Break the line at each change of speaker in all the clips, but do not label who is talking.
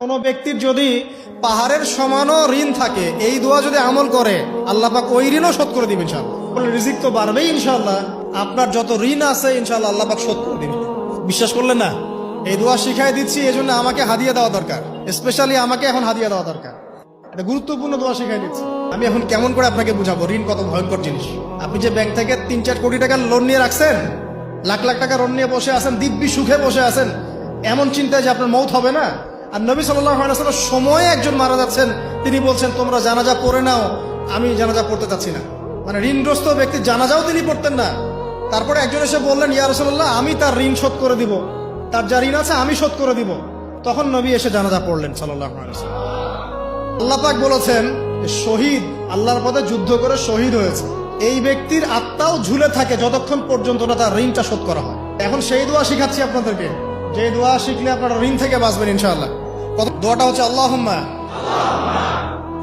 কোনো ব্যক্তির যদি পাহাড়ের সমানও ঋণ থাকে, এই দোয়া যদি আমল করে আল্লাহ পাক ওই ঋণও শোধ করে দিবেন ইনশাআল্লাহ। রিজিক তো বাড়বেই ইনশাআল্লাহ, আপনার যত ঋণ আছে ইনশাআল্লাহ আল্লাহ পাক শোধ করে দিবেন। বিশ্বাস করলেন না? এই দোয়া শিখাই দিচ্ছি, এই জন্য আমাকে হাদিয়া দেওয়া দরকার, স্পেশালি আমাকে এখন হাদিয়া দেওয়া দরকার। এটা গুরুত্বপূর্ণ দোয়া শিখাই দিচ্ছি। আমি এখন কেমন করে আপনাকে বুঝাবো ঋণ কত ভয়ঙ্কর জিনিস। আপনি যে ব্যাংক থেকে 3-4 কোটি টাকার লোন নিয়ে রাখছেন, লাখ লাখ টাকা লোন নিয়ে বসে আছেন, দিব্যি সুখে বসে আছেন, এমন চিন্তায় যে আপনার মৌত হবে না। আর নবী সাল্লাল্লাহু আলাইহি ওয়াসাল্লাম সময়ে একজন মারা যাচ্ছেন, তিনি বলছেন তোমরা জানাজা পড়ে নাও, আমি জানাজা পড়তে চাচ্ছি না। মানে ঋণগ্রস্ত ব্যক্তি জানাজাও তিনি পড়তেন না। তারপরে একজন এসে বললেন, ইয়া রাসূলুল্লাহ, আমি তার ঋণ শোধ করে দিব, তার যা ঋণ আছে আমি শোধ করে দিব। তখন নবী এসে জানাজা পড়লেন সাল্লাল্লাহু আলাইহি ওয়াসাল্লাম। আল্লাহ পাক বলেছেন, শহীদ আল্লাহর পথে যুদ্ধ করে শহীদ হয়েছে, এই ব্যক্তির আত্মাও ঝুলে থাকে যতক্ষণ পর্যন্ত না তার ঋণটা শোধ করা হয়। এখন সেই দোয়া শিখাচ্ছি আপনাদেরকে, যে দোয়া শিখলে আপনারা ঋণ থেকে বাঁচবেন ইনশাআল্লাহ। দোয়াটা হচ্ছে আল্লাহুম্মা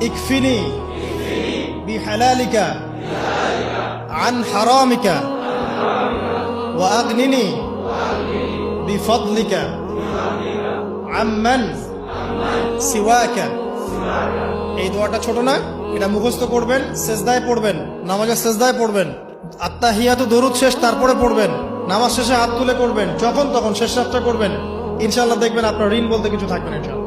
ইকফিনি বিহালালিকা আন হারামিকা ওয়া আগনিনি বিফদলিকা আম্মান সিওয়াকা। এই দোয়াটা ছোট না, এটা মুখস্থ করবেন, সেজদায় পড়বেন, নামাজের সেজদায় পড়বেন, আত্তাহিয়াতু দরুদ শেষ তারপরে পড়বেন, নামাজ শেষে হাত তুলে করবেন, যখন তখন শেষ রাতটা করবেন, ইনশাআল্লাহ দেখবেন আপনার ঋণ বলতে কিছু থাকবে না ইনশাআল্লাহ।